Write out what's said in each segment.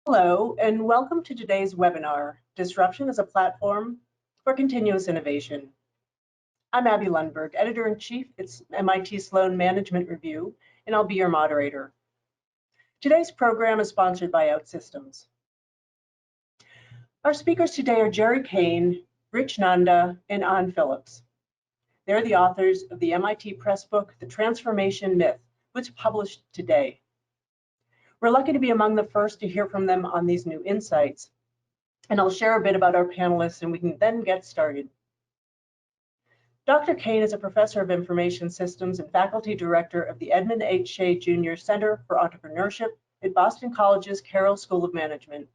Hello, and welcome to today's webinar, Disruption as a Platform for Continuous Innovation. I'm Abbie Lundberg, Editor-in-Chief at MIT Sloan Management Review, and I'll be your moderator. Today's program is sponsored by OutSystems. Our speakers today are Gerald Kane, Rich Nanda, and Anh Phillips. They're the authors of the MIT Press book, The Transformation Myth, which published today. We're lucky to be among the first to hear from them on these new insights. And I'll share a bit about our panelists and we can then get started. Dr. Kane is a professor of information systems and faculty director of the Edmund H. Shea Jr. Center for Entrepreneurship at Boston College's Carroll School of Management.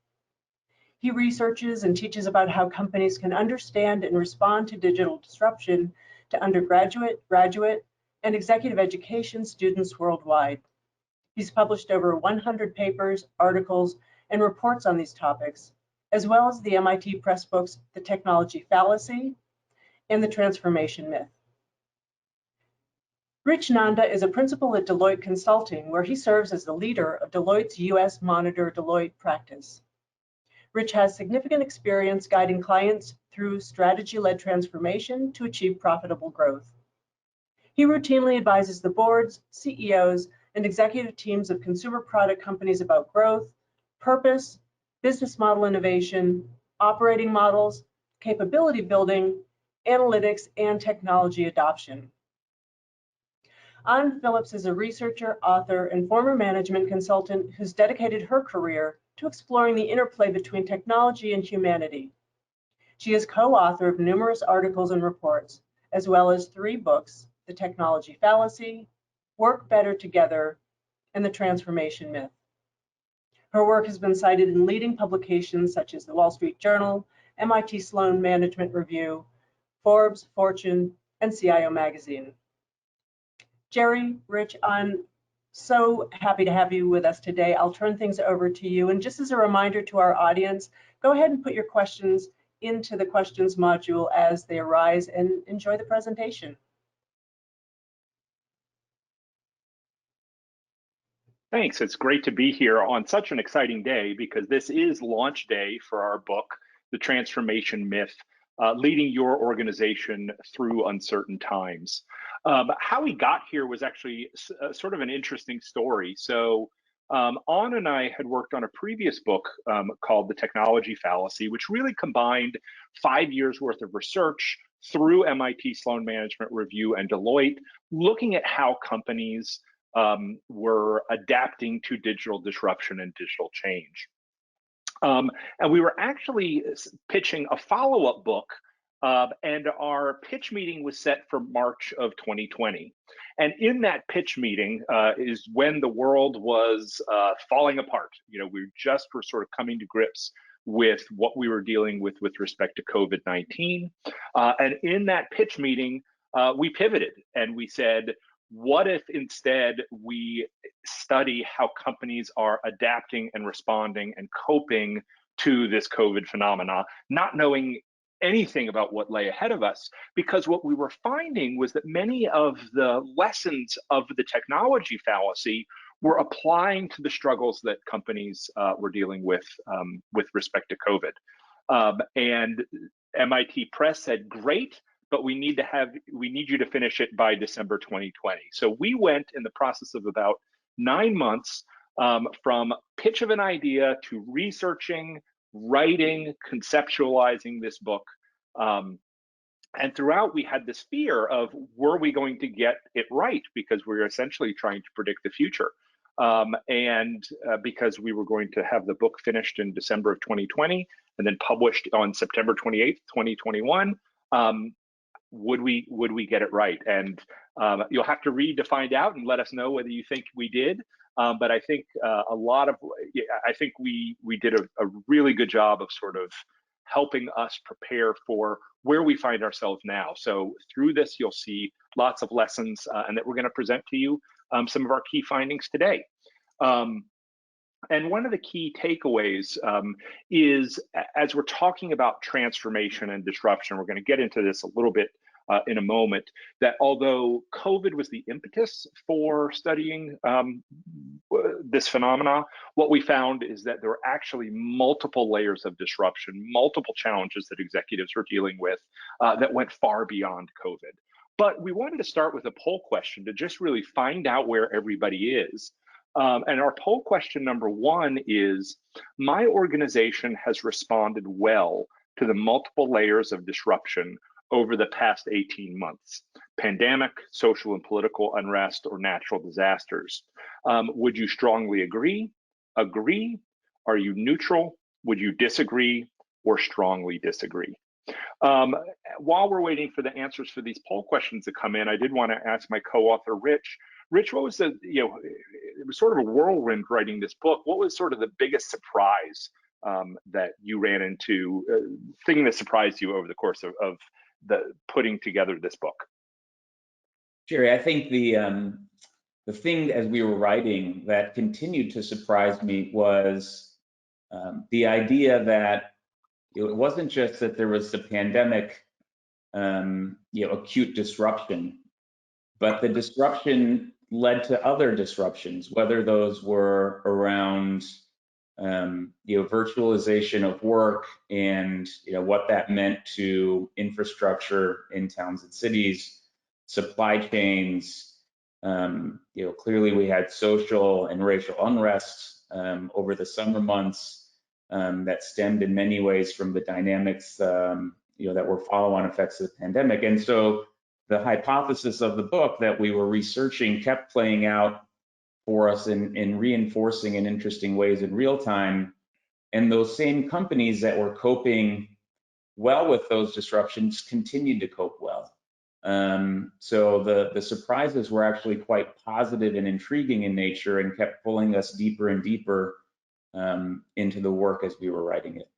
He researches and teaches about how companies can understand and respond to digital disruption to undergraduate, graduate, and executive education students worldwide. He's published over 100 papers, articles, and reports on these topics, as well as the MIT Press books, The Technology Fallacy and The Transformation Myth. Rich Nanda is a principal at Deloitte Consulting, where he serves as the leader of Deloitte's US Monitor Deloitte practice. Rich has significant experience guiding clients through strategy-led transformation to achieve profitable growth. He routinely advises the boards, CEOs, and executive teams of consumer product companies about growth, purpose, business model innovation, operating models, capability building, analytics, and technology adoption. Anh Phillips is a researcher, author, and former management consultant who's dedicated her career to exploring the interplay between technology and humanity. She is co-author of numerous articles and reports, as well as 3 books, The Technology Fallacy, Work Better Together, and The Transformation Myth. Her work has been cited in leading publications such as the Wall Street Journal, MIT Sloan Management Review, Forbes, Fortune, and CIO Magazine. Jerry, Rich, I'm so happy to have you with us today. I'll turn things over to you. And just as a reminder to our audience, go ahead and put your questions into the questions module as they arise and enjoy the presentation. Thanks. It's great to be here on such an exciting day because this is launch day for our book, The Transformation Myth, Leading Your Organization Through Uncertain Times. How we got here was actually sort of an interesting story. So Anh and I had worked on a previous book called The Technology Fallacy, which really combined 5 years worth of research through MIT Sloan Management Review and Deloitte, looking at how companies were adapting to digital disruption and digital change. And we were actually pitching a follow-up book, and our pitch meeting was set for March of 2020. And in that pitch meeting is when the world was falling apart. You know, we just were sort of coming to grips with what we were dealing with respect to COVID-19. And in that pitch meeting, we pivoted and we said, what if instead we study how companies are adapting and responding and coping to this COVID phenomena, not knowing anything about what lay ahead of us? Because what we were finding was that many of the lessons of the technology fallacy were applying to the struggles that companies were dealing with respect to COVID. And MIT Press said, great, but we need you to finish it by December 2020. So we went in the process of about 9 months from pitch of an idea to researching, writing, conceptualizing this book. And throughout we had this fear of, were we going to get it right? Because we were essentially trying to predict the future. Because we were going to have the book finished in December of 2020 and then published on September 28th, 2021. Would we get it right? And you'll have to read to find out and let us know whether you think we did. But I think I think we did a really good job of sort of helping us prepare for where we find ourselves now. So through this, you'll see lots of lessons and that we're going to present to you some of our key findings today. And one of the key takeaways is, as we're talking about transformation and disruption, we're going to get into this a little bit in a moment, that although COVID was the impetus for studying this phenomena, what we found is that there were actually multiple layers of disruption, multiple challenges that executives were dealing with that went far beyond COVID. But we wanted to start with a poll question to just really find out where everybody is. And our poll question number one is, my organization has responded well to the multiple layers of disruption over the past 18 months, pandemic, social and political unrest, or natural disasters. Would you strongly agree? Agree? Are you neutral? Would you disagree or strongly disagree? While we're waiting for the answers for these poll questions to come in, I did want to ask my co-author, Rich. Rich, what was it was sort of a whirlwind writing this book. What was sort of the biggest surprise that you ran into, thing that surprised you over the course of the putting together this book? Jerry, I think the thing as we were writing that continued to surprise me was the idea that it wasn't just that there was the pandemic, acute disruption, but the disruption led to other disruptions, whether those were around virtualization of work and what that meant to infrastructure in towns and cities, supply chains. Clearly we had social and racial unrest over the summer months that stemmed in many ways from the dynamics that were follow-on effects of the pandemic. And so the hypothesis of the book that we were researching kept playing out for us in reinforcing in interesting ways in real time. And those same companies that were coping well with those disruptions continued to cope well. So the surprises were actually quite positive and intriguing in nature and kept pulling us deeper and deeper into the work as we were writing it.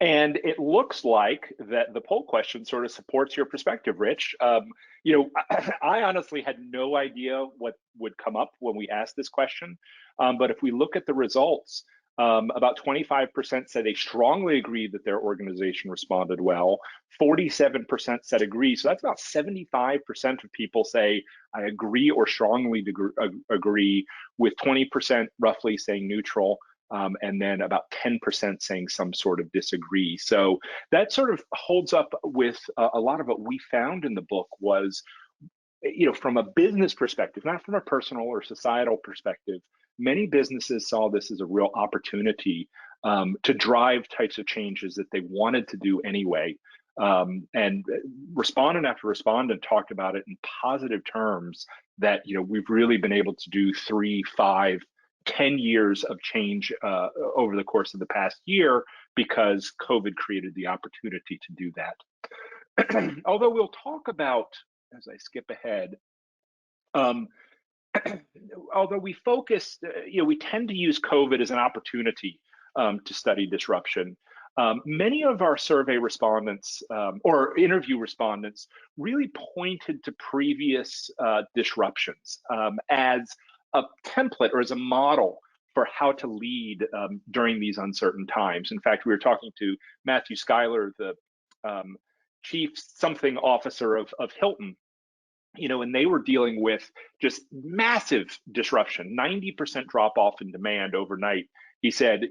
And it looks like that the poll question sort of supports your perspective, Rich. I honestly had no idea what would come up when we asked this question. But if we look at the results, about 25% said they strongly agree that their organization responded well. 47% said agree. So that's about 75% of people say, I agree or strongly agree, with 20% roughly saying neutral. And then about 10% saying some sort of disagree. So that sort of holds up with a lot of what we found in the book was, from a business perspective, not from a personal or societal perspective, many businesses saw this as a real opportunity to drive types of changes that they wanted to do anyway. And respondent after respondent talked about it in positive terms that, we've really been able to do 3, 5, 10 years of change over the course of the past year because COVID created the opportunity to do that. Although we'll talk about, as I skip ahead, although we focus, we tend to use COVID as an opportunity to study disruption. Many of our survey respondents or interview respondents really pointed to previous disruptions as a template or as a model for how to lead during these uncertain times. In fact, we were talking to Matthew Schuyler, the chief something officer of Hilton, and they were dealing with just massive disruption, 90% drop off in demand overnight. He said,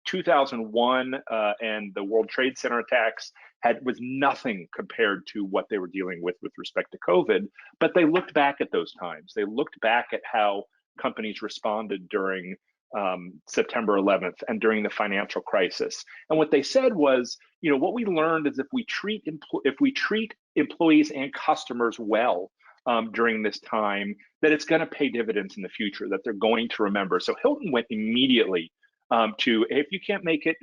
2001 and the World Trade Center attacks was nothing compared to what they were dealing with respect to COVID. But they looked back at those times. They looked back at how companies responded during September 11th and during the financial crisis. And what they said was, what we learned is if we treat employees and customers well during this time, that it's going to pay dividends in the future, that they're going to remember. So Hilton went immediately to, if you can't make it,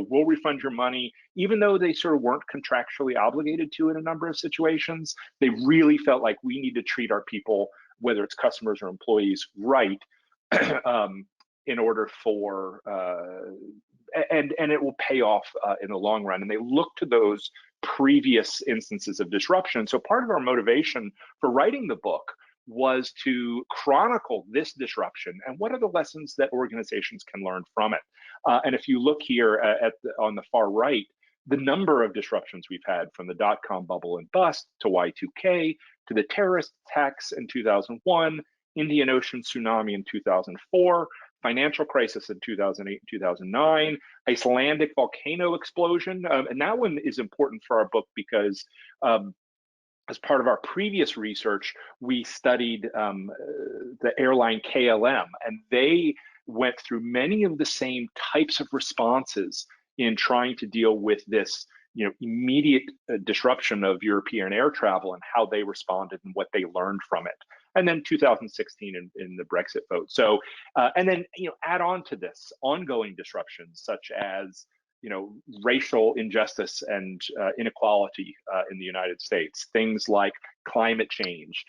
we'll refund your money, even though they sort of weren't contractually obligated to in a number of situations. They really felt like we need to treat our people, whether it's customers or employees, right, in order for, and it will pay off in the long run. And they look to those previous instances of disruption. So part of our motivation for writing the book was to chronicle this disruption and what are the lessons that organizations can learn from it. And if you look here on the far right, the number of disruptions we've had, from the dot-com bubble and bust to Y2K to the terrorist attacks in 2001, Indian Ocean tsunami in 2004, financial crisis in 2008 and 2009, Icelandic volcano explosion. And that one is important for our book because as part of our previous research, we studied the airline KLM, and they went through many of the same types of responses in trying to deal with this, immediate disruption of European air travel and how they responded and what they learned from it. And then 2016 in the Brexit vote. So, and then, add on to this ongoing disruptions such as, racial injustice and inequality in the United States, things like climate change.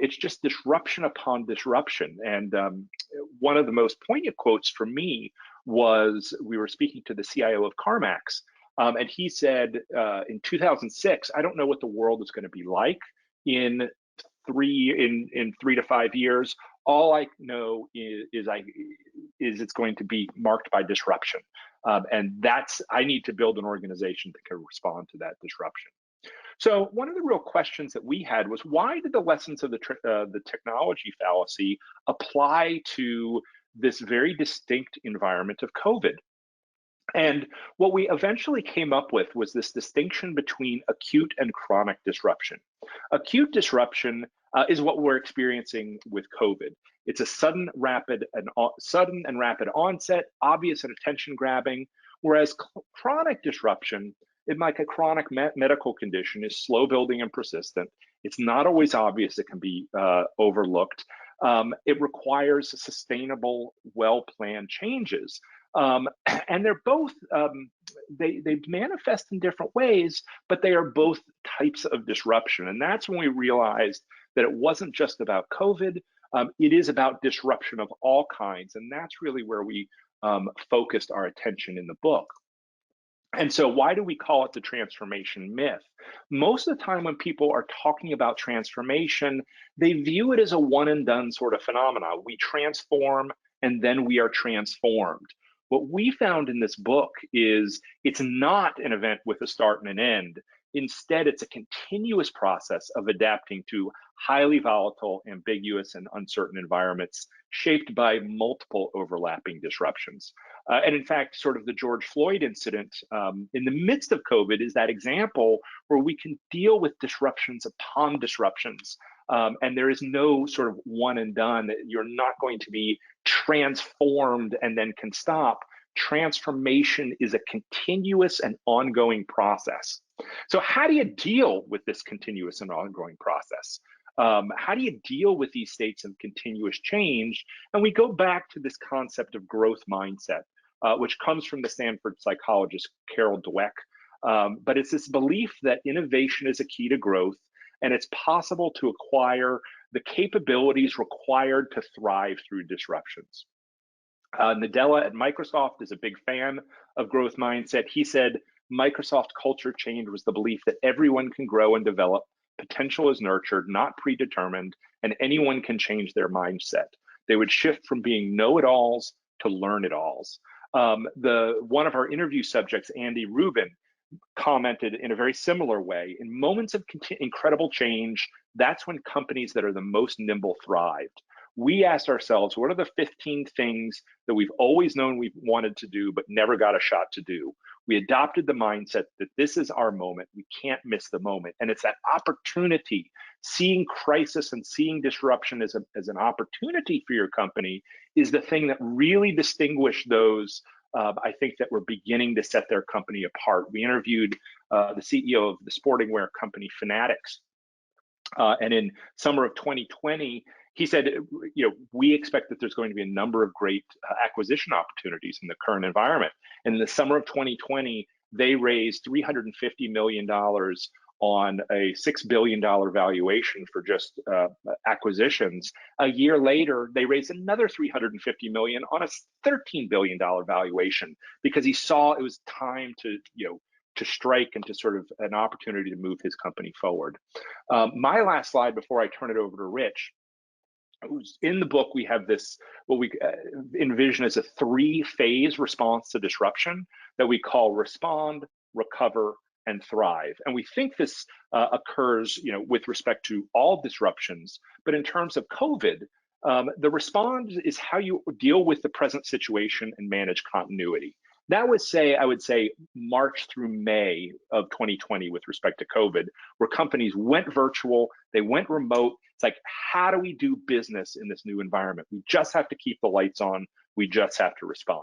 It's just disruption upon disruption. And one of the most poignant quotes for me was, we were speaking to the CIO of CarMax, and he said in 2006, I don't know what the world is going to be like in 3 to 5 years. All I know is it's going to be marked by disruption. And I need to build an organization that can respond to that disruption. So one of the real questions that we had was, why did the lessons of the technology fallacy apply to this very distinct environment of COVID? And what we eventually came up with was this distinction between acute and chronic disruption. Acute disruption is what we're experiencing with COVID. It's a sudden and rapid onset, obvious and attention grabbing, whereas chronic disruption, like a chronic medical condition, is slow building and persistent. It's not always obvious. It can be overlooked. It requires sustainable, well-planned changes. And they're both, they manifest in different ways, but they are both types of disruption. And that's when we realized that it wasn't just about COVID, it is about disruption of all kinds. And that's really where we focused our attention in the book. And so why do we call it the transformation myth? Most of the time when people are talking about transformation, they view it as a one and done sort of phenomena. We transform and then we are transformed. What we found in this book is it's not an event with a start and an end. Instead, it's a continuous process of adapting to highly volatile, ambiguous, and uncertain environments shaped by multiple overlapping disruptions. And in fact, sort of the George Floyd incident in the midst of COVID is that example where we can deal with disruptions upon disruptions. And there is no sort of one and done. You're not going to be transformed and then can stop. Transformation is a continuous and ongoing process. So how do you deal with this continuous and ongoing process? How do you deal with these states of continuous change? And we go back to this concept of growth mindset, which comes from the Stanford psychologist Carol Dweck. But it's this belief that innovation is a key to growth, and it's possible to acquire the capabilities required to thrive through disruptions. Nadella at Microsoft is a big fan of growth mindset. He said, Microsoft culture change was the belief that everyone can grow and develop, potential is nurtured, not predetermined, and anyone can change their mindset. They would shift from being know-it-alls to learn-it-alls. One of our interview subjects, Andy Rubin, commented in a very similar way. In moments of incredible change, that's when companies that are the most nimble thrived. We asked ourselves, what are the 15 things that we've always known we wanted to do but never got a shot to do? We adopted the mindset that this is our moment. We can't miss the moment. And it's that opportunity, seeing crisis and seeing disruption as an opportunity for your company is the thing that really distinguished those, I think, that were beginning to set their company apart. We interviewed the CEO of the sporting wear company Fanatics. And in summer of 2020, he said, we expect that there's going to be a number of great acquisition opportunities in the current environment. And in the summer of 2020, they raised $350 million on a $6 billion valuation for just acquisitions. A year later, they raised another $350 million on a $13 billion valuation because he saw it was time to strike and to sort of an opportunity to move his company forward. My last slide before I turn it over to Rich. In the book, we have this, what we envision as a 3-phase response to disruption that we call respond, recover, and thrive. And we think this occurs, with respect to all disruptions. But in terms of COVID, the response is how you deal with the present situation and manage continuity. That would say, I would say, March through May of 2020 with respect to COVID, where companies went virtual, they went remote. It's like, how do we do business in this new environment? We just have to keep the lights on. We just have to respond.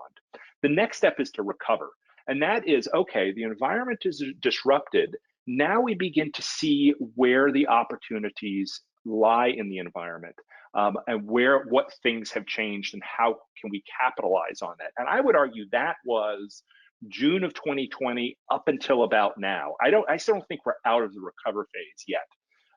The next step is to recover. And that is, okay, the environment is disrupted. Now we begin to see where the opportunities lie in the environment, and what things have changed and how can we capitalize on that. And I would argue that was June of 2020 up until about now. I still don't think we're out of the recover phase yet.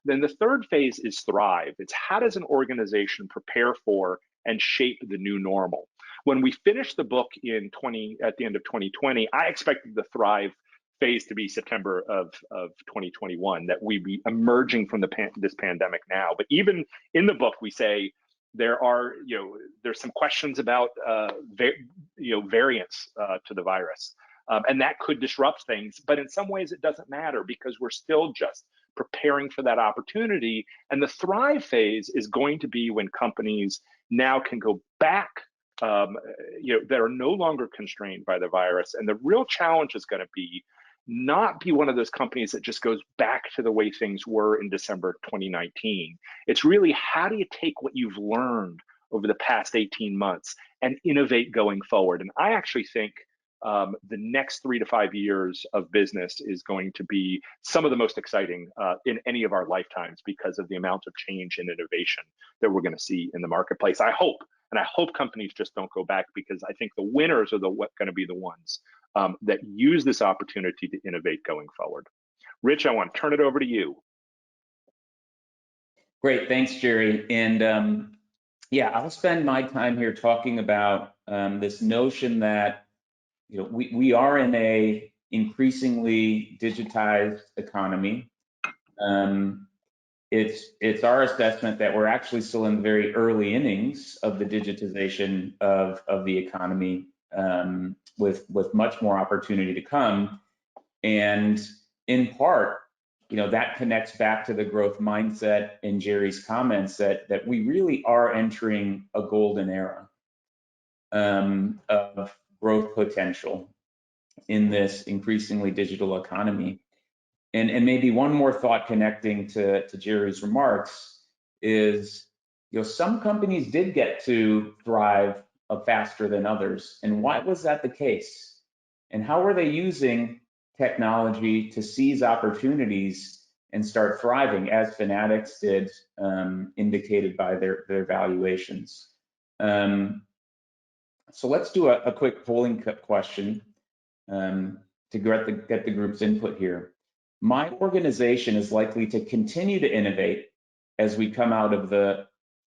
Then the third phase is thrive. It's how does an organization prepare for and shape the new normal? When we finished the book at the end of 2020, I expected the thrive phase to be September of 2021, that we'd be emerging from this pandemic now. But even in the book, we say there's some questions about variants to the virus, and that could disrupt things. But in some ways, it doesn't matter because we're still just preparing for that opportunity. And the thrive phase is going to be when companies now can go back, that are no longer constrained by the virus. And the real challenge is going to be not be one of those companies that just goes back to the way things were in December 2019. It's really, how do you take what you've learned over the past 18 months and innovate going forward? And I actually think the next 3 to 5 years of business is going to be some of the most exciting in any of our lifetimes because of the amount of change and innovation that we're going to see in the marketplace. I hope companies just don't go back, because I think the winners are going to be the ones that use this opportunity to innovate going forward. Rich, I want to turn it over to you. Great, thanks, Jerry. And I'll spend my time here talking about this notion that we are in a increasingly digitized economy. It's our assessment that we're actually still in the very early innings of the digitization of the economy, with much more opportunity to come. And in part, that connects back to the growth mindset in Jerry's comments that we really are entering a golden era of growth potential in this increasingly digital economy. And maybe one more thought connecting to Jerry's remarks is, some companies did get to thrive faster than others. And why was that the case? And how were they using technology to seize opportunities and start thriving, as Fanatics did, indicated by their valuations? So let's do a quick polling question to get the group's input here. My organization is likely to continue to innovate as we come out of the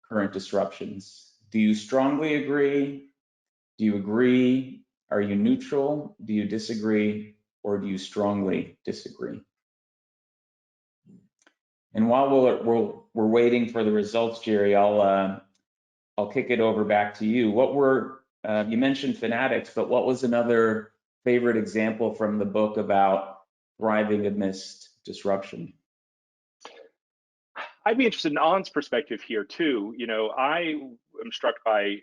current disruptions. Do you strongly agree? Do you agree? Are you neutral? Do you disagree? Or do you strongly disagree? And while we're waiting for the results, Jerry, I'll kick it over back to you. You mentioned Fanatics, but what was another favorite example from the book about thriving amidst disruption? I'd be interested in An's perspective here too. I am struck by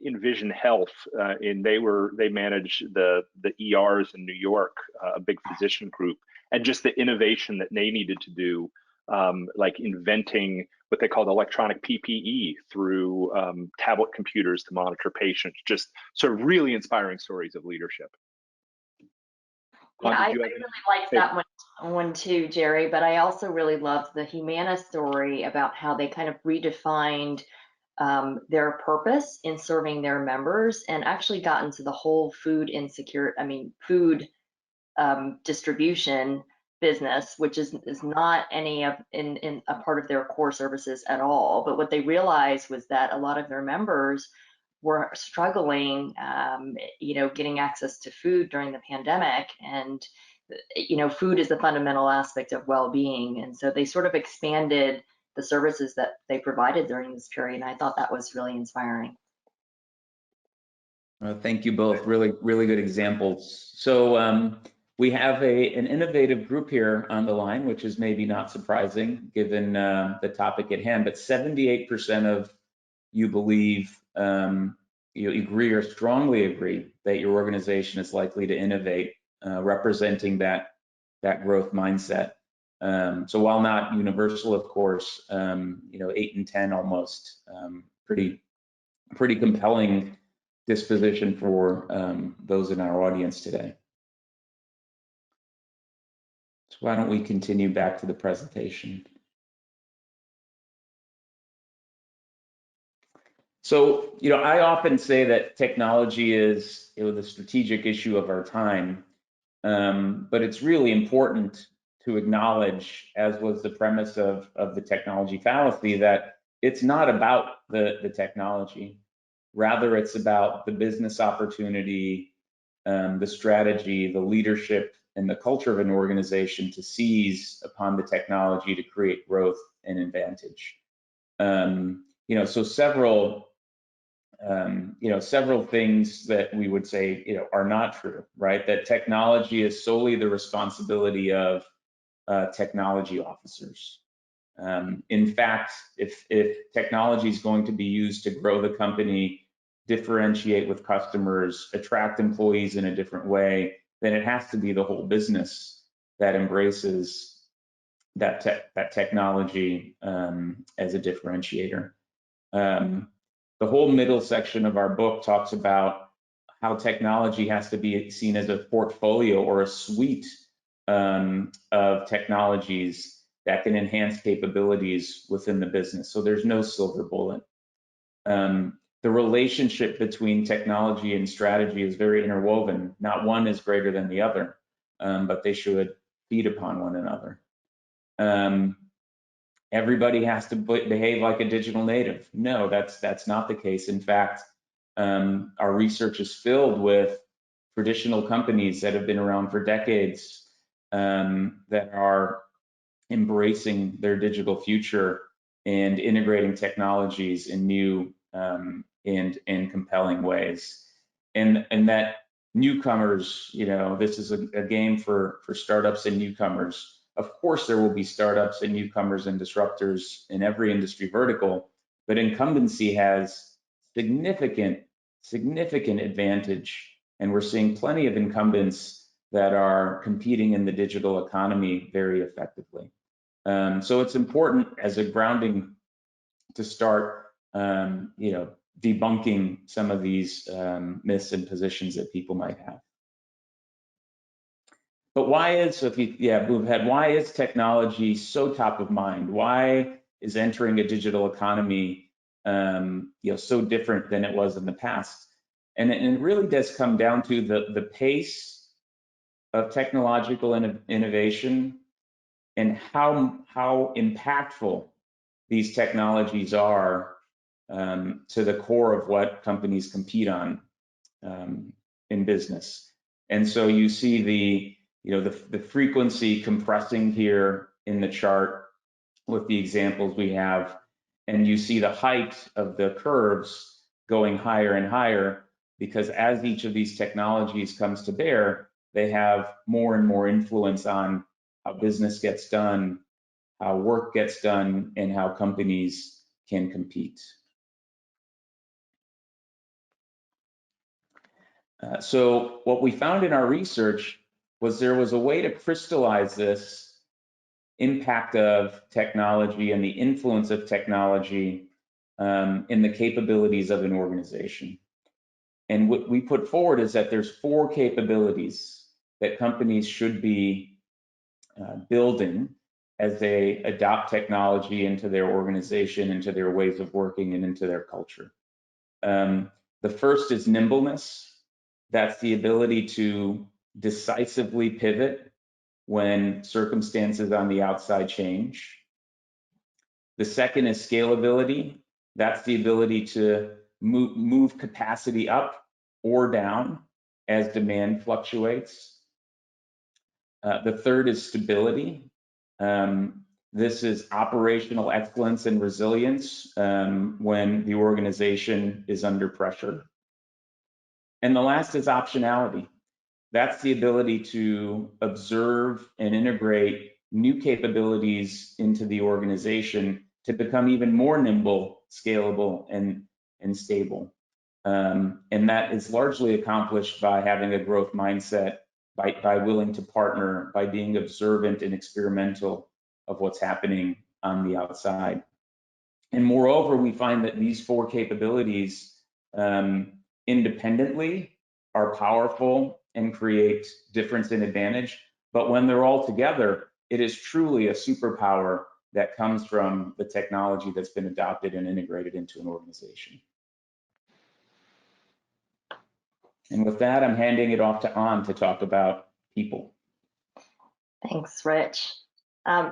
Envision Health, and they manage the ERs in New York, a big physician group, and just the innovation that they needed to do, like inventing what they called electronic PPE through tablet computers to monitor patients. Just sort of really inspiring stories of leadership. Yeah, I really liked that one too, Jerry, but I also really loved the Humana story about how they kind of redefined their purpose in serving their members and actually got into the whole food distribution business, which is not any of in a part of their core services at all. But what they realized was that a lot of their members were struggling, getting access to food during the pandemic. And, food is a fundamental aspect of well-being. And so they sort of expanded the services that they provided during this period. And I thought that was really inspiring. Thank you both. Really, really good examples. So We have an innovative group here on the line, which is maybe not surprising given the topic at hand, but 78% of you believe, you agree or strongly agree that your organization is likely to innovate, representing that growth mindset. So while not universal, of course, 8 in 10 almost, pretty compelling disposition for those in our audience today. So why don't we continue back to the presentation? So, I often say that technology is the strategic issue of our time, but it's really important to acknowledge, as was the premise of the technology fallacy, that it's not about the technology. Rather, it's about the business opportunity, the strategy, the leadership, and the culture of an organization to seize upon the technology to create growth and advantage. So several things that we would say, are not true, right? That technology is solely the responsibility of technology officers. In fact, if technology is going to be used to grow the company, differentiate with customers, attract employees in a different way, then it has to be the whole business that embraces that technology as a differentiator. The whole middle section of our book talks about how technology has to be seen as a portfolio or a suite of technologies that can enhance capabilities within the business. So there's no silver bullet. The relationship between technology and strategy is very interwoven. Not one is greater than the other, but they should feed upon one another. Everybody has to behave like a digital native. No, that's not the case. In fact, our research is filled with traditional companies that have been around for decades that are embracing their digital future and integrating technologies in new and compelling ways. And that newcomers, this is a game for startups and newcomers. Of course, there will be startups and newcomers and disruptors in every industry vertical, but incumbency has significant advantage. And we're seeing plenty of incumbents that are competing in the digital economy very effectively. So it's important as a grounding to start, debunking some of these myths and positions that people might have. But why is, move ahead, why is technology so top of mind? Why is entering a digital economy, so different than it was in the past? And it really does come down to the pace of technological innovation and how impactful these technologies are to the core of what companies compete on in business. And so you see the frequency compressing here in the chart with the examples we have, and you see the height of the curves going higher and higher, because as each of these technologies comes to bear, they have more and more influence on how business gets done, how work gets done, and how companies can compete. So what we found in our research was there was a way to crystallize this impact of technology and the influence of technology in the capabilities of an organization. And what we put forward is that there's 4 capabilities that companies should be building as they adopt technology into their organization, into their ways of working, and into their culture. The first is nimbleness. That's the ability to decisively pivot when circumstances on the outside change. The second is scalability. That's the ability to move capacity up or down as demand fluctuates. The third is stability. This is operational excellence and resilience when the organization is under pressure. And the last is optionality. That's the ability to observe and integrate new capabilities into the organization to become even more nimble, scalable, and stable. And that is largely accomplished by having a growth mindset, by willing to partner, by being observant and experimental of what's happening on the outside. And moreover, we find that these four capabilities independently are powerful and create difference and advantage. But when they're all together, it is truly a superpower that comes from the technology that's been adopted and integrated into an organization. And with that, I'm handing it off to An to talk about people. Thanks, Rich.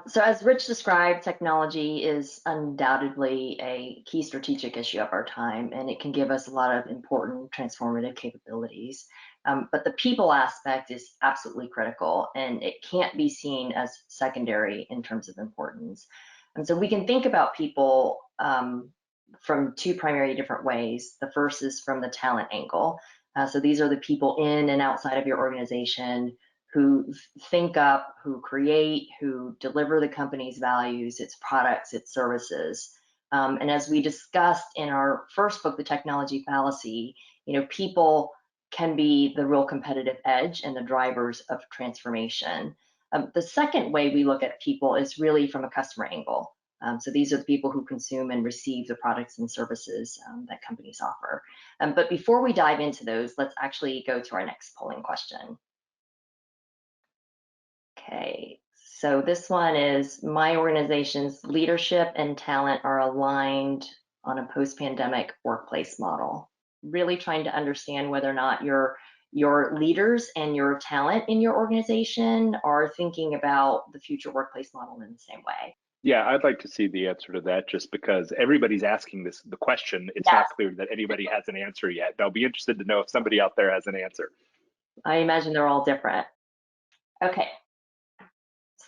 So as Rich described, technology is undoubtedly a key strategic issue of our time, and it can give us a lot of important transformative capabilities. But the people aspect is absolutely critical, and it can't be seen as secondary in terms of importance. And so we can think about people from two primary different ways. The first is from the talent angle. So these are the people in and outside of your organization who think up, who create, who deliver the company's values, its products, its services. And as we discussed in our first book, The Technology Fallacy, people can be the real competitive edge and the drivers of transformation. The second way we look at people is really from a customer angle. So these are the people who consume and receive the products and services that companies offer. But before we dive into those, let's actually go to our next polling question. Okay, so this one is, my organization's leadership and talent are aligned on a post-pandemic workplace model. Really trying to understand whether or not your leaders and your talent in your organization are thinking about the future workplace model in the same way. Yeah, I'd like to see the answer to that, just because everybody's asking the question. It's not clear that anybody has an answer yet. I'll be interested to know if somebody out there has an answer. I imagine they're all different. Okay.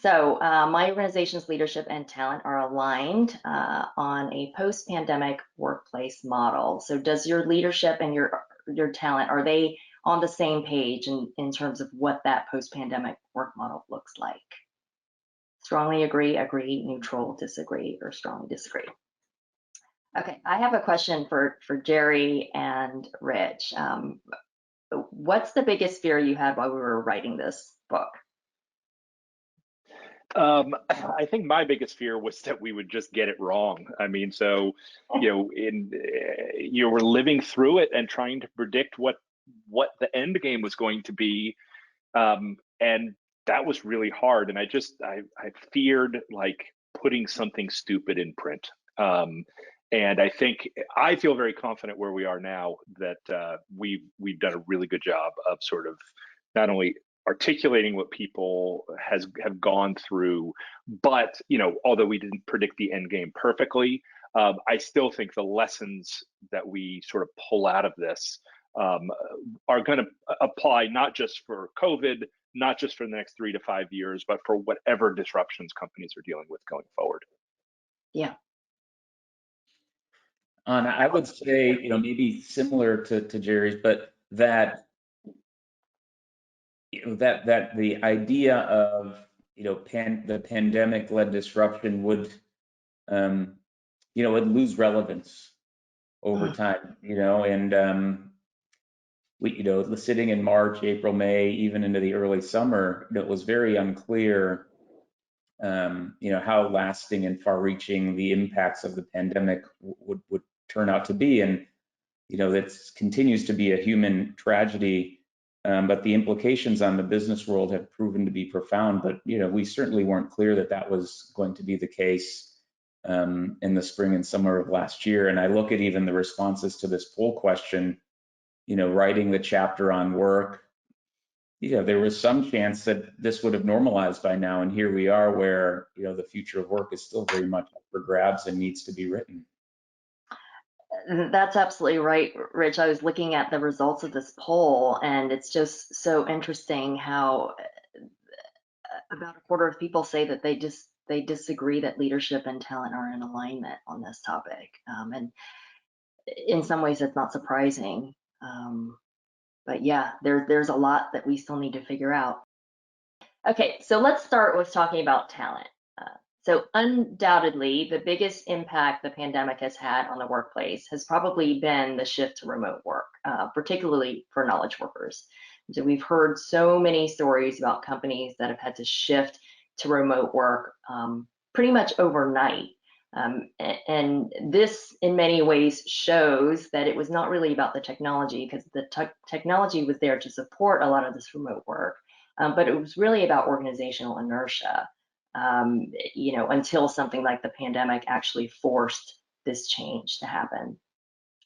So my organization's leadership and talent are aligned on a post-pandemic workplace model. So does your leadership and your talent, are they on the same page in terms of what that post-pandemic work model looks like? Strongly agree, agree, neutral, disagree, or strongly disagree. Okay, I have a question for Jerry and Rich. What's the biggest fear you had while we were writing this book? I think my biggest fear was that we would just get it wrong. I mean, so, you were living through it and trying to predict what the end game was going to be. And that was really hard. And I feared like putting something stupid in print. And I feel very confident where we are now that we've done a really good job of sort of not only articulating what people have gone through, but although we didn't predict the end game perfectly, I still think the lessons that we sort of pull out of this are going to apply not just for COVID, not just for the next 3 to 5 years, but for whatever disruptions companies are dealing with going forward. Yeah. I would say, maybe similar to Jerry's, but that the idea of the pandemic-led disruption would would lose relevance over time, and we sitting in March, April, May, even into the early summer, it was very unclear how lasting and far-reaching the impacts of the pandemic would turn out to be, and that continues to be a human tragedy. But the implications on the business world have proven to be profound. But we certainly weren't clear that was going to be the case in the spring and summer of last year. And I look at even the responses to this poll question. Writing the chapter on work, there was some chance that this would have normalized by now, and here we are, where the future of work is still very much up for grabs and needs to be written. That's absolutely right, Rich. I was looking at the results of this poll, and it's just so interesting how about a quarter of people say that they disagree that leadership and talent are in alignment on this topic. And in some ways, it's not surprising. But yeah, there's a lot that we still need to figure out. Okay, so let's start with talking about talent. So undoubtedly, the biggest impact the pandemic has had on the workplace has probably been the shift to remote work, particularly for knowledge workers. So we've heard so many stories about companies that have had to shift to remote work pretty much overnight. And this, in many ways, shows that it was not really about the technology, because the technology was there to support a lot of this remote work, but it was really about organizational inertia. Until something like the pandemic actually forced this change to happen.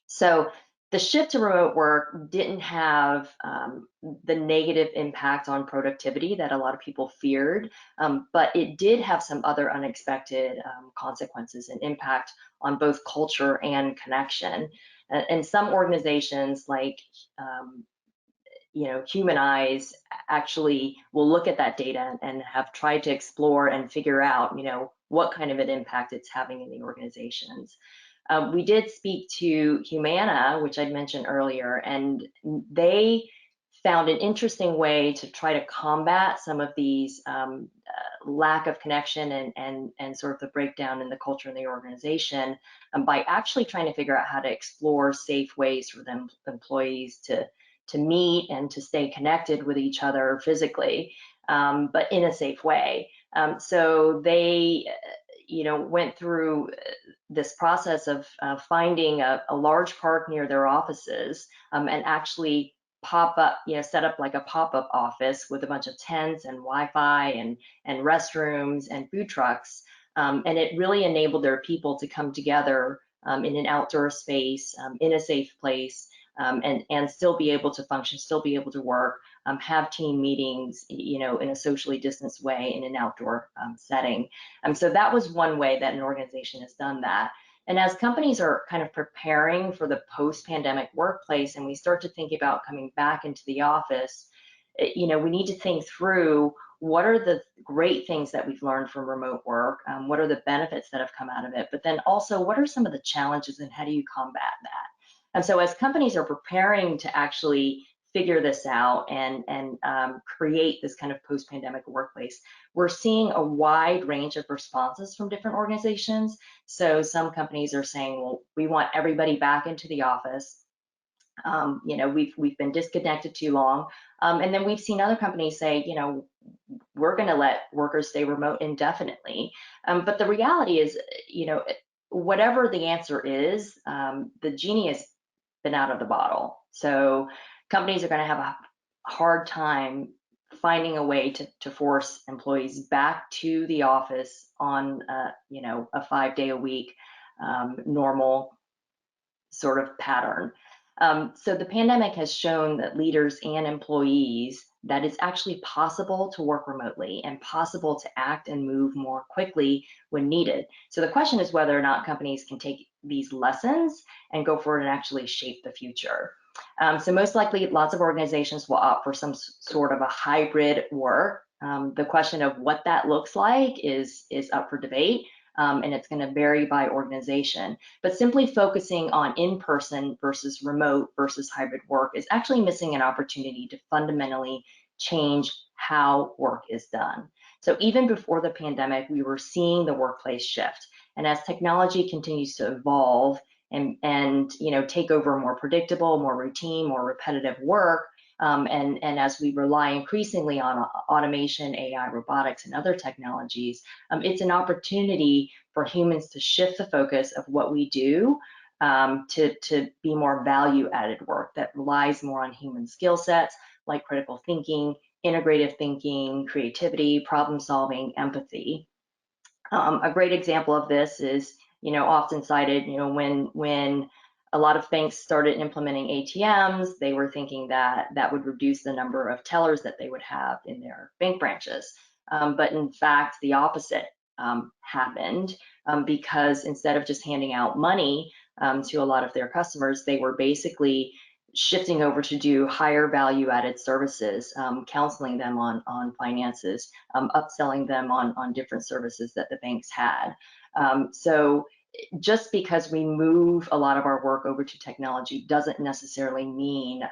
So the shift to remote work didn't have the negative impact on productivity that a lot of people feared, but it did have some other unexpected consequences and impact on both culture and connection. And some organizations, like human eyes, actually will look at that data and have tried to explore and figure out, what kind of an impact it's having in the organizations. We did speak to Humana, which I'd mentioned earlier, and they found an interesting way to try to combat some of these lack of connection and sort of the breakdown in the culture in the organization by actually trying to figure out how to explore safe ways for them employees to meet and to stay connected with each other physically, but in a safe way. So they, went through this process of finding a large park near their offices and actually set up like a pop-up office with a bunch of tents and Wi-Fi and restrooms and food trucks. And it really enabled their people to come together in an outdoor space, in a safe place, and still be able to function, still be able to work, have team meetings, in a socially distanced way in an outdoor setting. So that was one way that an organization has done that. And as companies are kind of preparing for the post-pandemic workplace, and we start to think about coming back into the office, we need to think through what are the great things that we've learned from remote work, what are the benefits that have come out of it, but then also what are some of the challenges and how do you combat that? And so as companies are preparing to actually figure this out and create this kind of post-pandemic workplace, we're seeing a wide range of responses from different organizations. So some companies are saying, well, we want everybody back into the office. We've been disconnected too long. And then we've seen other companies say, we're going to let workers stay remote indefinitely. But the reality is, whatever the answer is, the genie has been out of the bottle. So companies are going to have a hard time finding a way to force employees back to the office on a 5-day-a-week normal sort of pattern. So the pandemic has shown that leaders and employees that it's actually possible to work remotely and possible to act and move more quickly when needed. So the question is whether or not companies can take these lessons and go forward and actually shape the future. So most likely, lots of organizations will opt for some sort of a hybrid work. The question of what that looks like is up for debate. And it's going to vary by organization. But simply focusing on in-person versus remote versus hybrid work is actually missing an opportunity to fundamentally change how work is done. So even before the pandemic, we were seeing the workplace shift. And as technology continues to evolve and take over more predictable, more routine, more repetitive work, and as we rely increasingly on automation, AI, robotics, and other technologies, it's an opportunity for humans to shift the focus of what we do to be more value-added work that relies more on human skill sets like critical thinking, integrative thinking, creativity, problem-solving, empathy. A great example of this is, often cited, when a lot of banks started implementing ATMs, they were thinking that that would reduce the number of tellers that they would have in their bank branches. But in fact, the opposite happened because instead of just handing out money to a lot of their customers, they were basically shifting over to do higher value added services, counseling them on finances, upselling them on different services that the banks had. So just because we move a lot of our work over to technology doesn't necessarily mean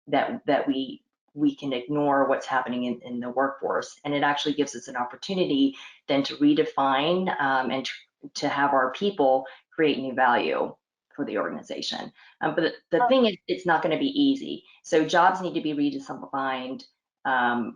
that we can ignore what's happening in the workforce. And it actually gives us an opportunity then to redefine and to have our people create new value for the organization. But the thing is, it's not going to be easy. So jobs need to be redefined.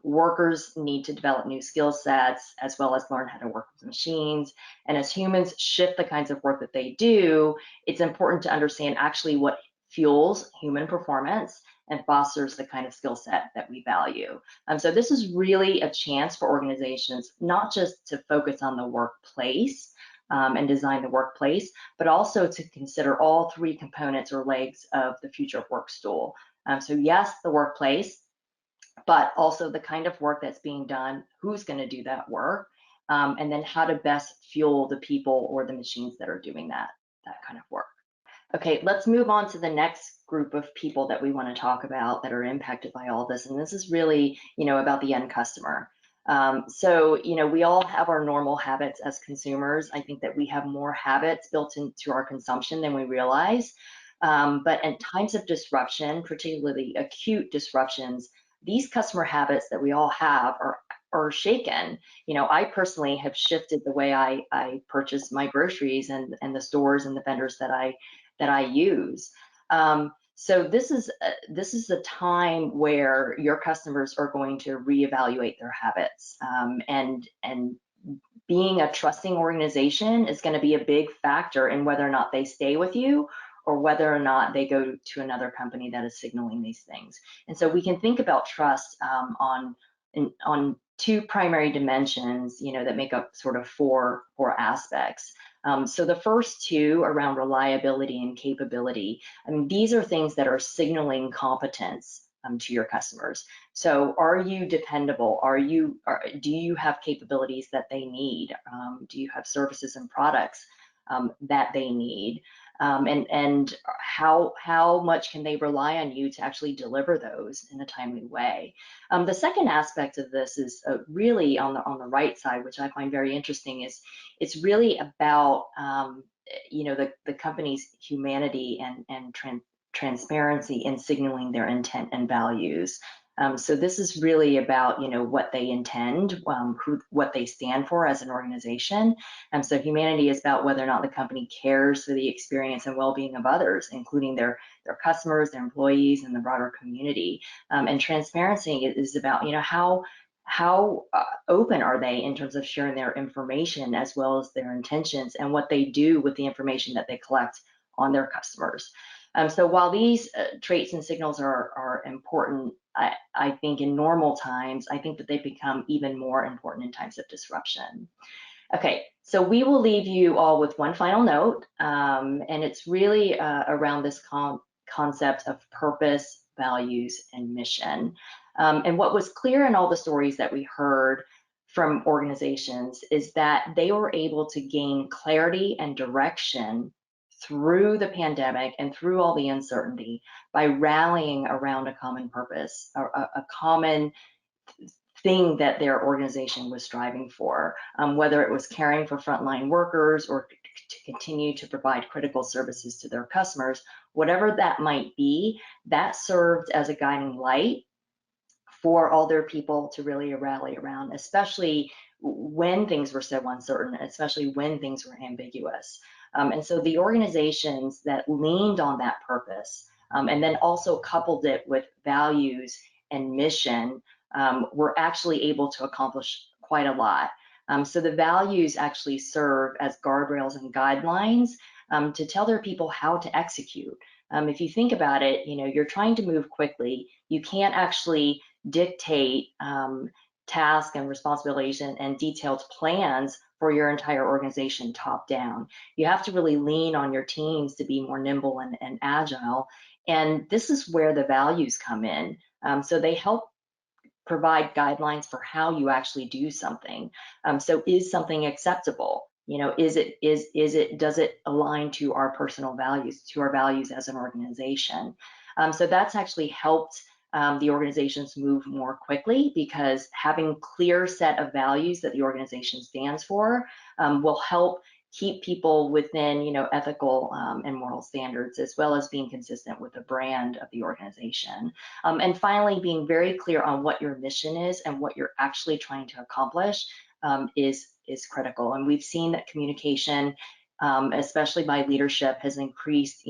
Workers need to develop new skill sets, as well as learn how to work with machines. And as humans shift the kinds of work that they do, it's important to understand actually what fuels human performance and fosters the kind of skill set that we value. So this is really a chance for organizations not just to focus on the workplace and design the workplace, but also to consider all three components or legs of the future of work stool. So yes, the workplace, but also the kind of work that's being done, who's going to do that work, and then how to best fuel the people or the machines that are doing that kind of work. Okay, let's move on to the next group of people that we want to talk about that are impacted by all this. And this is really, about the end customer. So, we all have our normal habits as consumers. I think that we have more habits built into our consumption than we realize. But in times of disruption, particularly acute disruptions, these customer habits that we all have are shaken. I personally have shifted the way I purchase my groceries and the stores and the vendors that I use. So this is a time where your customers are going to reevaluate their habits, and being a trusting organization is going to be a big factor in whether or not they stay with you or whether or not they go to another company that is signaling these things. And so we can think about trust on two primary dimensions, that make up sort of four aspects. So the first two around reliability and capability, these are things that are signaling competence to your customers. So are you dependable? Do you have capabilities that they need? Do you have services and products that they need? And how much can they rely on you to actually deliver those in a timely way? The second aspect of this is really on the right side, which I find very interesting, is it's really about the company's humanity and transparency in signaling their intent and values. So this is really about what they intend, what they stand for as an organization. So humanity is about whether or not the company cares for the experience and well-being of others, including their customers, their employees, and the broader community. And transparency is about how open are they in terms of sharing their information as well as their intentions and what they do with the information that they collect on their customers. So while these traits and signals are important, I think in normal times, I think that they become even more important in times of disruption. Okay, so we will leave you all with one final note, and it's really around this concept of purpose, values, and mission. And what was clear in all the stories that we heard from organizations is that they were able to gain clarity and direction through the pandemic and through all the uncertainty by rallying around a common purpose, a common thing that their organization was striving for, whether it was caring for frontline workers or to continue to provide critical services to their customers, whatever that might be, that served as a guiding light for all their people to really rally around, especially when things were so uncertain, especially when things were ambiguous. And so the organizations that leaned on that purpose and then also coupled it with values and mission were actually able to accomplish quite a lot. So the values actually serve as guardrails and guidelines to tell their people how to execute. If you think about it, you're trying to move quickly. You can't actually dictate tasks and responsibilities and detailed plans for your entire organization top down. You have to really lean on your teams to be more nimble and agile. And this is where the values come in. So they help provide guidelines for how you actually do something. So is something acceptable? Does it align to our personal values, to our values as an organization? So that's actually helped the organizations move more quickly, because having clear set of values that the organization stands for will help keep people within, ethical and moral standards, as well as being consistent with the brand of the organization. And finally, being very clear on what your mission is and what you're actually trying to accomplish is critical. And we've seen that communication, especially by leadership, has increased,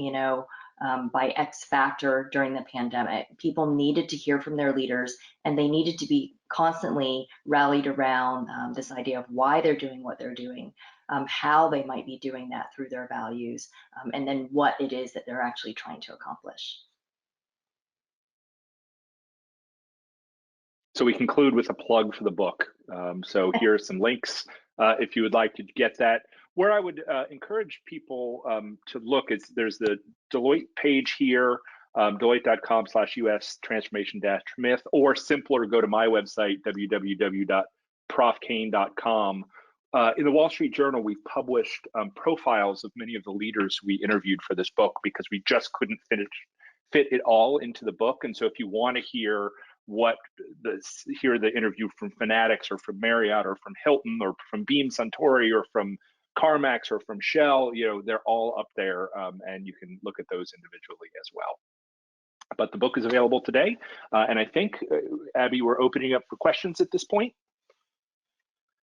by X factor during the pandemic. People needed to hear from their leaders, and they needed to be constantly rallied around this idea of why they're doing what they're doing, how they might be doing that through their values, and then what it is that they're actually trying to accomplish. So we conclude with a plug for the book. So here are some links if you would like to get that. Where I would encourage people to look is there's the Deloitte page here, Deloitte.com/US transformation-myth, or simpler, go to my website, www.profkane.com. In the Wall Street Journal, we've published profiles of many of the leaders we interviewed for this book because we just couldn't fit it all into the book. And so if you want to hear hear the interview from Fanatics or from Marriott or from Hilton or from Beam Suntory or from CarMax or from Shell, they're all up there, and you can look at those individually as well. But the book is available today, and I think, Abbie, we're opening up for questions at this point.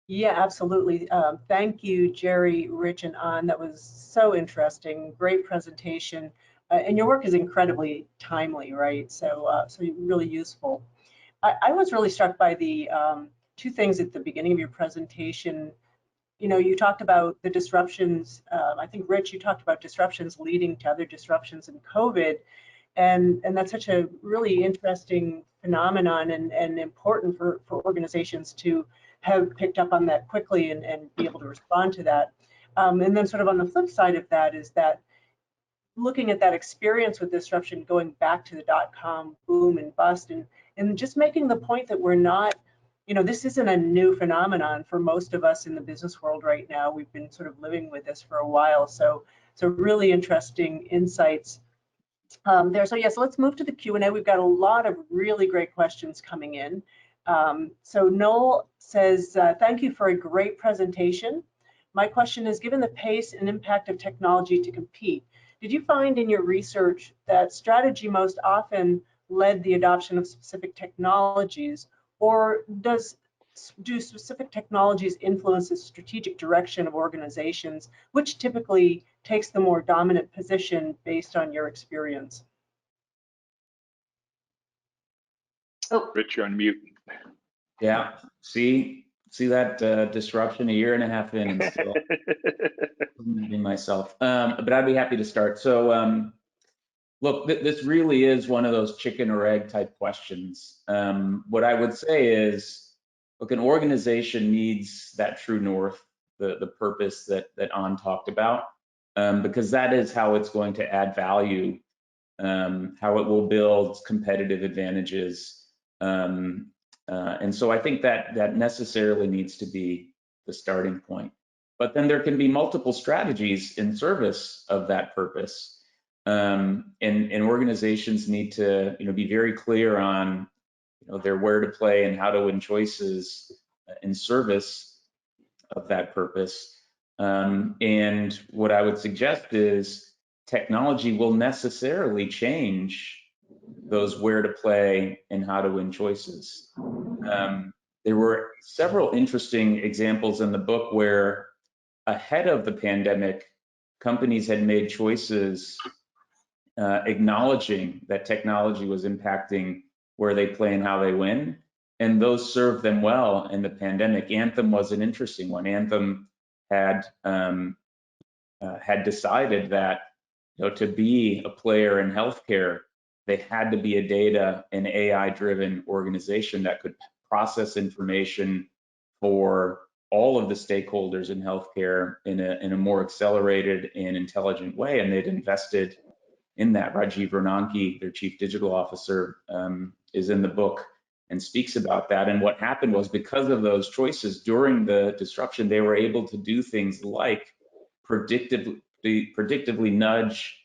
Yeah, absolutely. Thank you, Jerry, Rich, and An. That was so interesting. Great presentation. And your work is incredibly timely, right? So, so really useful. I was really struck by the two things at the beginning of your presentation. You talked about the disruptions. I think, Rich, you talked about disruptions leading to other disruptions in COVID. And that's such a really interesting phenomenon and important for organizations to have picked up on that quickly and be able to respond to that. And then sort of on the flip side of that is that looking at that experience with disruption going back to the .com boom and bust and just making the point that we're not, this isn't a new phenomenon for most of us in the business world right now. We've been sort of living with this for a while. So really interesting insights there. So yes, let's move to the Q&A. We've got a lot of really great questions coming in. So Noel says, thank you for a great presentation. My question is, given the pace and impact of technology to compete, did you find in your research that strategy most often led the adoption of specific technologies, or do specific technologies influence the strategic direction of organizations, which typically takes the more dominant position based on your experience? Oh, Rich, you're on mute. Yeah, see that disruption a year and a half in and still muting myself. But I'd be happy to start. So look, this really is one of those chicken or egg type questions. What I would say is, look, an organization needs that true north, the purpose that An talked about, because that is how it's going to add value, how it will build competitive advantages. And so I think that necessarily needs to be the starting point. But then there can be multiple strategies in service of that purpose. And organizations need to be very clear on their where to play and how to win choices in service of that purpose. And what I would suggest is technology will necessarily change those where to play and how to win choices. There were several interesting examples in the book where ahead of the pandemic, companies had made choices acknowledging that technology was impacting where they play and how they win, and those served them well in the pandemic. Anthem was an interesting one. Anthem had decided that to be a player in healthcare, they had to be a data and AI-driven organization that could process information for all of the stakeholders in healthcare in a more accelerated and intelligent way, and they'd invested in that. Rajiv Ronanki, their chief digital officer, is in the book and speaks about that. And what happened was, because of those choices during the disruption, they were able to do things like predictively nudge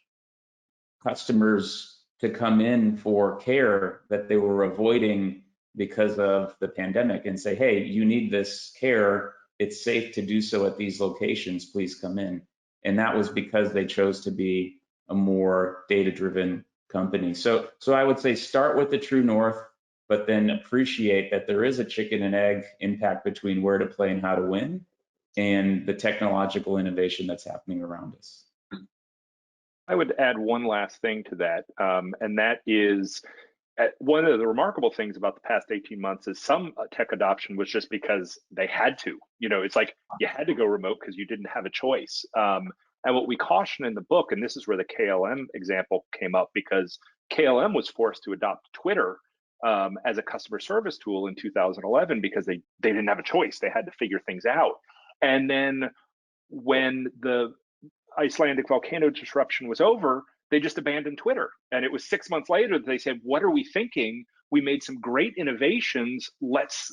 customers to come in for care that they were avoiding because of the pandemic and say, hey, you need this care, it's safe to do so at these locations, please come in. And that was because they chose to be a more data-driven company. So I would say start with the true north, but then appreciate that there is a chicken and egg impact between where to play and how to win, and the technological innovation that's happening around us. I would add one last thing to that, and that is one of the remarkable things about the past 18 months is some tech adoption was just because they had to. You know, it's like you had to go remote because you didn't have a choice. And what we caution in the book, and this is where the KLM example came up, because KLM was forced to adopt Twitter as a customer service tool in 2011 because they didn't have a choice. They had to figure things out. And then when the Icelandic volcano disruption was over, they just abandoned Twitter. And it was 6 months later that they said, what are we thinking? We made some great innovations. Let's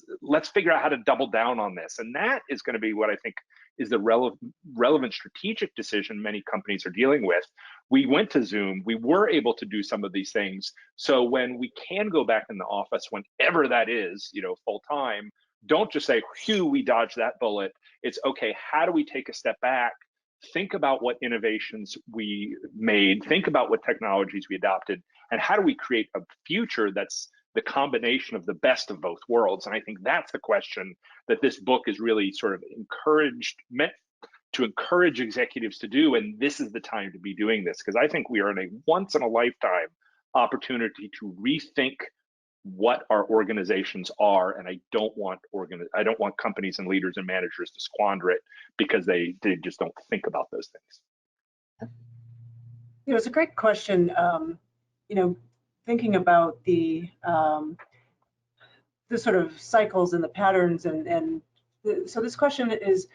figure out how to double down on this. And that is going to be what I think is the relevant strategic decision many companies are dealing with. We went to Zoom. We were able to do some of these things. So when we can go back in the office, whenever that is, you know, full time, don't just say, phew, we dodged that bullet. It's okay, how do we take a step back? Think about what innovations we made, think about what technologies we adopted, and how do we create a future that's the combination of the best of both worlds? And I think that's the question that this book is really sort of meant to encourage executives to do. And this is the time to be doing this, because I think we are in a once in a lifetime opportunity to rethink what our organizations are, and I don't want companies and leaders and managers to squander it because they just don't think about those things. You know, it's a great question. You know, thinking about the sort of cycles and the patterns, so this question is,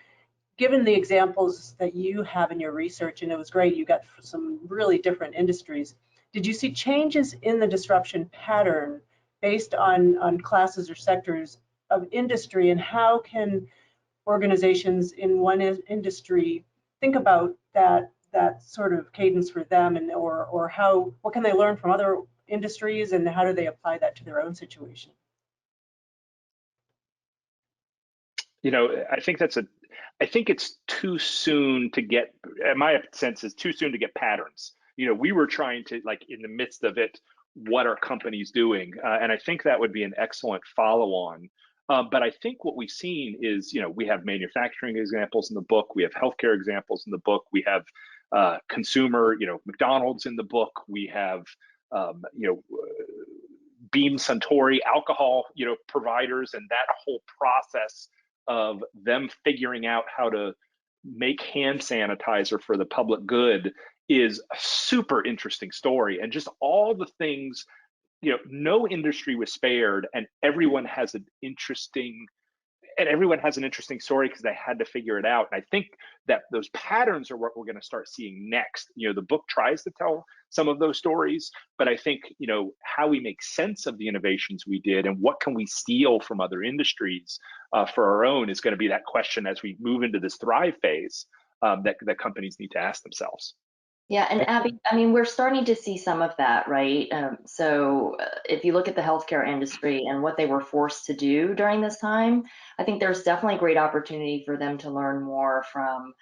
given the examples that you have in your research, and it was great, you got some really different industries. Did you see changes in the disruption pattern based on classes or sectors of industry, and how can organizations in one industry think about that sort of cadence for them, and or what can they learn from other industries, and how do they apply that to their own situation? You know, I think it's too soon to get, my sense is too soon to get patterns. You know, we were trying to, like, in the midst of it, what are companies doing? And I think that would be an excellent follow-on. But I think what we've seen is, you know, we have manufacturing examples in the book, we have healthcare examples in the book, we have consumer, you know, McDonald's in the book, we have, you know, Beam Suntory alcohol, you know, providers, and that whole process of them figuring out how to make hand sanitizer for the public good is a super interesting story. And just all the things, you know, no industry was spared, and everyone has an interesting story because they had to figure it out. And I think that those patterns are what we're going to start seeing next. You know, the book tries to tell some of those stories, but I think, you know, how we make sense of the innovations we did and what can we steal from other industries for our own is going to be that question as we move into this thrive phase that companies need to ask themselves. Yeah, and Abbie, I mean, we're starting to see some of that, right? So if you look at the healthcare industry and what they were forced to do during this time, I think there's definitely great opportunity for them to learn more from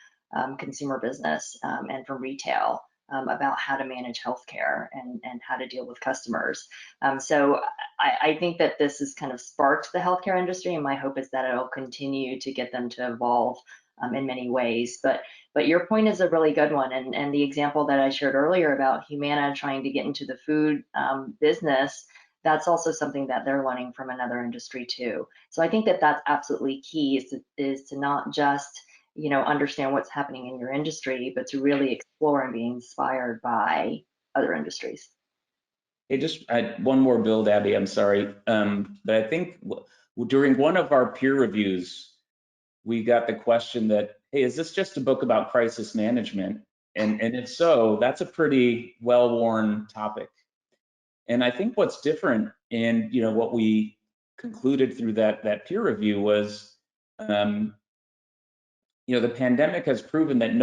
consumer business and from retail about how to manage healthcare and how to deal with customers. So I think that this has kind of sparked the healthcare industry, and my hope is that it'll continue to get them to evolve in many ways. But your point is a really good one, and the example that I shared earlier about Humana trying to get into the food business, that's also something that they're learning from another industry too. So I think that that's absolutely key, is to not just, you know, understand what's happening in your industry, but to really explore and be inspired by other industries. Hey, just one more build, Abbie, I'm sorry. But I think during one of our peer reviews, we got the question that, hey, is this just a book about crisis management? And if so, that's a pretty well-worn topic. And I think what's different, and you know, what we concluded through that peer review was, you know, the pandemic has proven that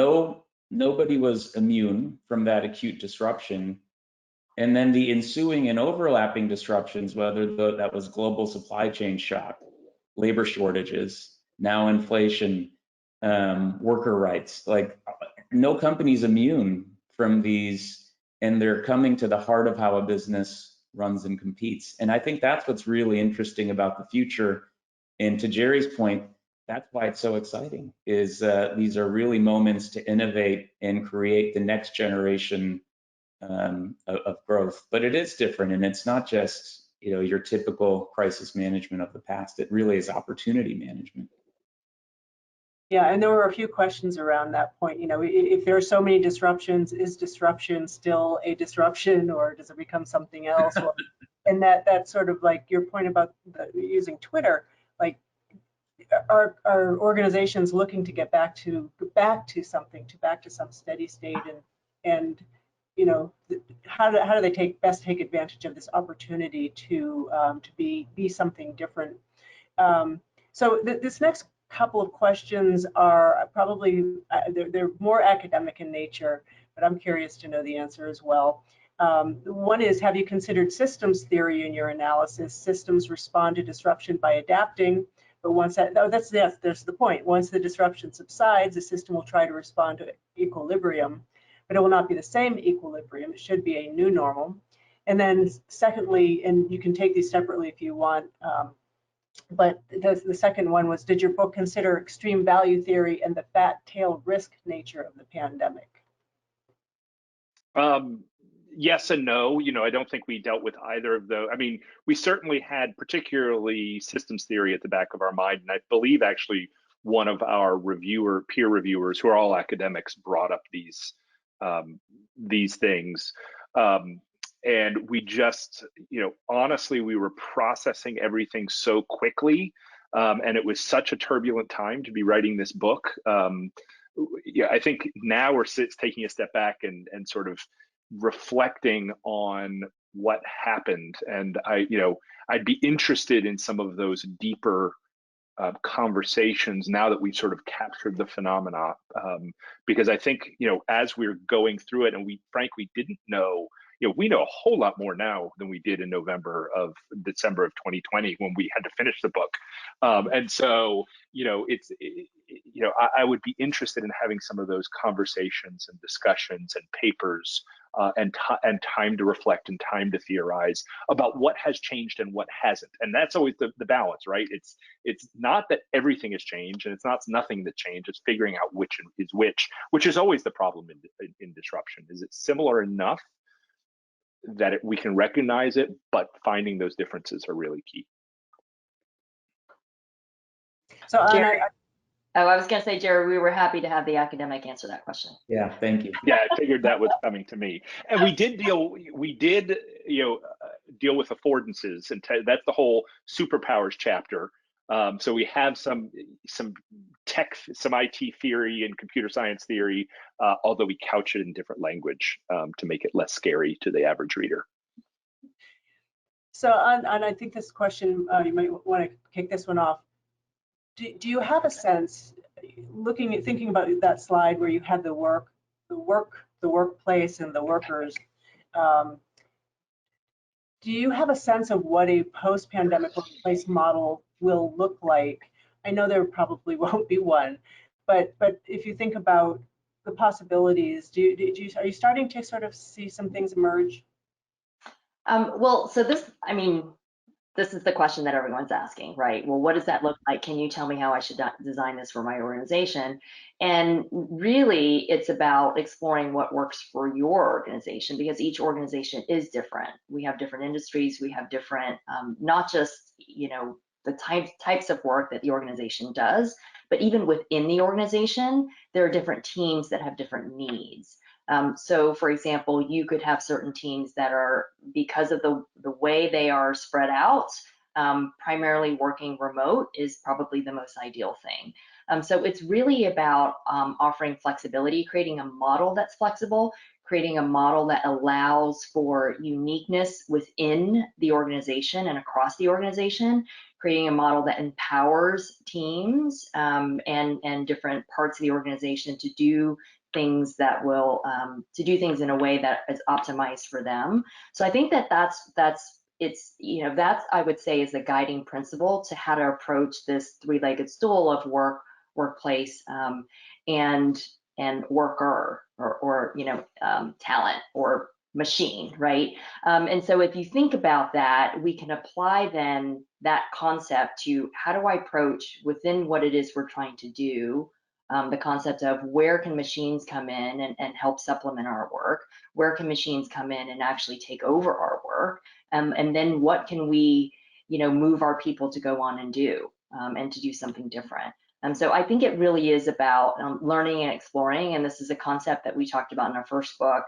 nobody was immune from that acute disruption. And then the ensuing and overlapping disruptions, whether that was global supply chain shock, labor shortages, now inflation, worker rights. Like, no company's immune from these, and they're coming to the heart of how a business runs and competes. And I think that's what's really interesting about the future. And to Jerry's point, that's why it's so exciting, is these are really moments to innovate and create the next generation of growth. But it is different, and it's not just, you know, your typical crisis management of the past. It really is opportunity management. Yeah, and there were a few questions around that point. You know, if there are so many disruptions, is disruption still a disruption, or does it become something else? Well, and that's sort of like your point about using Twitter. Like, are organizations looking to get back to some steady state, and you know, how do they best take advantage of this opportunity to be something different? So this next couple of questions are probably, they're more academic in nature, but I'm curious to know the answer as well. One is, have you considered systems theory in your analysis? Systems respond to disruption by adapting, but once that's the point. Once the disruption subsides, the system will try to respond to equilibrium, but it will not be the same equilibrium. It should be a new normal. And then secondly, and you can take these separately if you want, but the second one was, did your book consider extreme value theory and the fat tail risk nature of the pandemic? Yes and no. You know, I don't think we dealt with either of those. I mean, we certainly had particularly systems theory at the back of our mind, and I believe actually one of our peer reviewers, who are all academics, brought up these things. And we just, you know, honestly, we were processing everything so quickly, and it was such a turbulent time to be writing this book. Yeah, I think now we're taking a step back and sort of reflecting on what happened. And I'd be interested in some of those deeper conversations now that we've sort of captured the phenomena, because I think, you know, as we're going through it, and we frankly didn't know, you know, we know a whole lot more now than we did in December of 2020 when we had to finish the book. And so, you know, I would be interested in having some of those conversations and discussions and papers and time to reflect and time to theorize about what has changed and what hasn't. And that's always the balance, right? It's not that everything has changed, and it's not nothing that changed. It's figuring out which is which is always the problem in disruption. Is it similar enough that we can recognize it, but finding those differences are really key. So I was going to say, Jared, we were happy to have the academic answer that question. Yeah, thank you. Yeah, I figured that was coming to me. And we did deal with affordances, and that's the whole superpowers chapter. So we have some tech, some IT theory and computer science theory, although we couch it in different language to make it less scary to the average reader. So, and I think this question, you might want to kick this one off. Do you have a sense, thinking about that slide where you had the workplace and the workers, do you have a sense of what a post-pandemic workplace model will look like? I know there probably won't be one, but if you think about the possibilities, are you starting to sort of see some things emerge? Well, so this is the question that everyone's asking, right? Well, what does that look like? Can you tell me how I should design this for my organization? And really, it's about exploring what works for your organization, because each organization is different. We have different industries. We have different, not just, you know, the types of work that the organization does, but even within the organization, there are different teams that have different needs. So for example, you could have certain teams that are, because of the way they are spread out, primarily working remote is probably the most ideal thing. So it's really about offering flexibility, creating a model that's flexible, creating a model that allows for uniqueness within the organization and across the organization, creating a model that empowers teams and different parts of the organization to do things that will to do things in a way that is optimized for them. So I think that's it's, you know, that's, I would say, is the guiding principle to how to approach this three-legged stool of work, workplace, and worker, or you know, talent or machine, right? And so if you think about that, we can apply then that concept to how do I approach within what it is we're trying to do, the concept of where can machines come in and help supplement our work, where can machines come in and actually take over our work, and then what can we, you know, move our people to go on and do, and to do something different. So I think it really is about learning and exploring, and this is a concept that we talked about in our first book,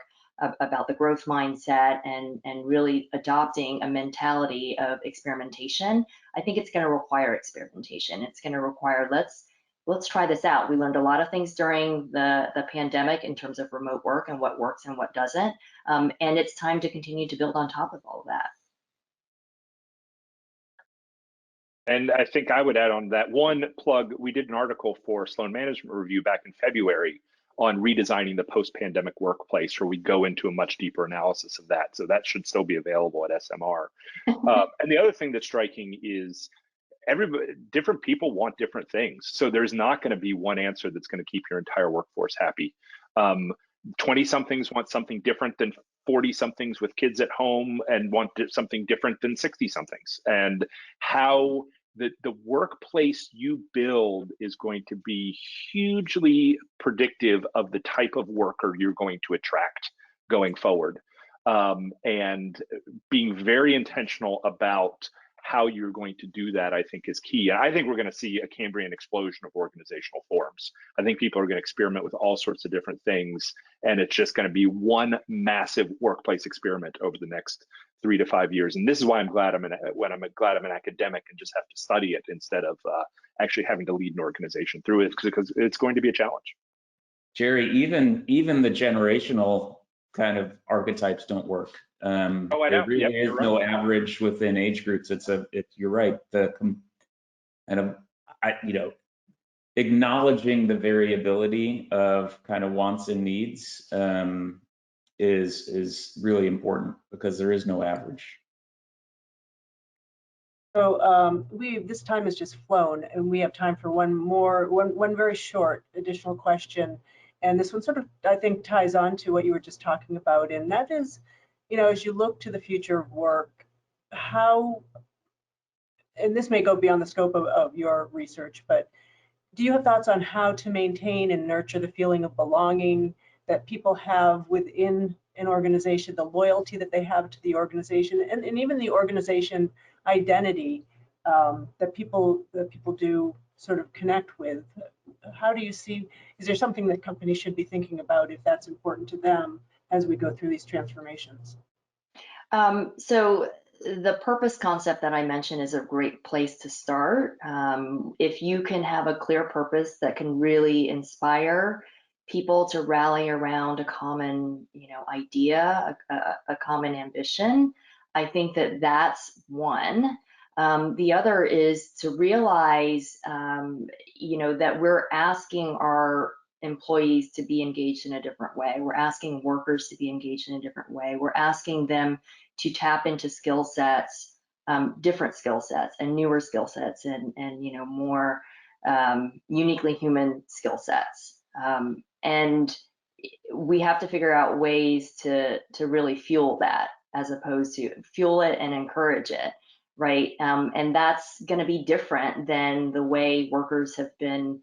about the growth mindset and really adopting a mentality of experimentation. I think it's going to require experimentation. It's going to require, let's try this out. We learned a lot of things during the pandemic in terms of remote work and what works and what doesn't. And it's time to continue to build on top of all of that. And I think I would add on that one plug. We did an article for Sloan Management Review back in February on redesigning the post-pandemic workplace, where we go into a much deeper analysis of that. So that should still be available at SMR. And the other thing that's striking is different people want different things. So there's not going to be one answer that's going to keep your entire workforce happy. 20-somethings want something different than 40-somethings with kids at home, and want something different than 60-somethings. And how the workplace you build is going to be hugely predictive of the type of worker you're going to attract going forward. And being very intentional about how you're going to do that, I think, is key. And I think we're going to see a Cambrian explosion of organizational forms. I think people are going to experiment with all sorts of different things, and it's just going to be one massive workplace experiment over the next 3 to 5 years. And this is why I'm glad I'm an academic and just have to study it instead of actually having to lead an organization through it, because it's going to be a challenge. Jerry, even the generational kind of archetypes don't work. There really is no average within age groups. You're right. Acknowledging the variability of kind of wants and needs is really important, because there is no average. So this time has just flown, and we have time for one very short additional question. And this one sort of, I think, ties on to what you were just talking about, and that is, you know, as you look to the future of work, how, and this may go beyond the scope of your research, but do you have thoughts on how to maintain and nurture the feeling of belonging that people have within an organization, the loyalty that they have to the organization, and even the organization identity that people do sort of connect with? How do you see, is there something that companies should be thinking about if that's important to them as we go through these transformations? So the purpose concept that I mentioned is a great place to start. If you can have a clear purpose that can really inspire people to rally around a common, you know, idea, a common ambition, I think that that's one. The other is to realize, you know, that we're asking our employees to be engaged in a different way. We're asking workers to be engaged in a different way. We're asking them to tap into skill sets, different skill sets and newer skill sets, and you know, more uniquely human skill sets. And we have to figure out ways to really fuel that, as opposed to fuel it and encourage it, right? And that's going to be different than the way workers have been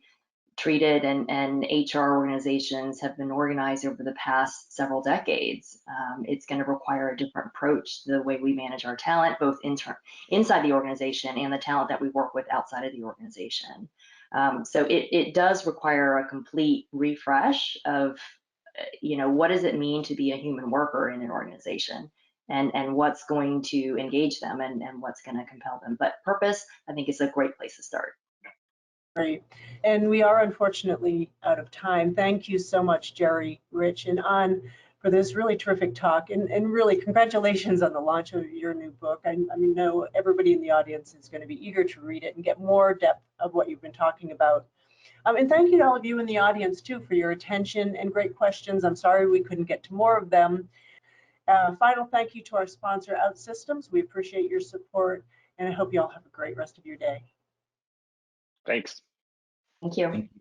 treated and HR organizations have been organized over the past several decades. It's going to require a different approach to the way we manage our talent, both inside the organization and the talent that we work with outside of the organization. So it does require a complete refresh of, you know, what does it mean to be a human worker in an organization, and what's going to engage them, and what's going to compel them. But purpose, I think, is a great place to start. Great. And we are unfortunately out of time. Thank you so much, Jerry, Rich, and An, for this really terrific talk. And really, congratulations on the launch of your new book. I know everybody in the audience is going to be eager to read it and get more depth of what you've been talking about. And thank you to all of you in the audience, too, for your attention and great questions. I'm sorry we couldn't get to more of them. Final thank you to our sponsor, OutSystems. We appreciate your support, and I hope you all have a great rest of your day. Thanks. Thank you. Thank you.